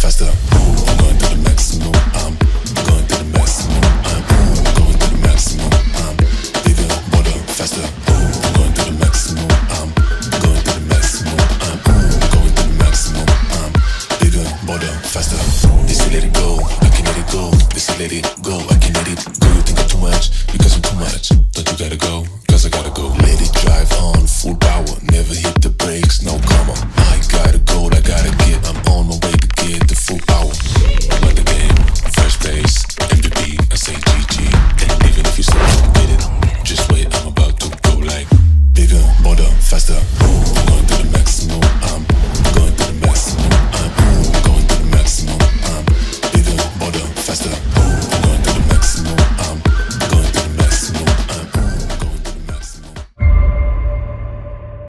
faster. Ooh, I'm going to the maximum. I'm going to the maximum. I'm going to the maximum. I'm bigger, bolder, faster. Ooh, I'm going to the maximum. I'm going to the maximum. I'm going to the maximum. I'm bigger, bolder, faster. This let it go. I can let it go. This let it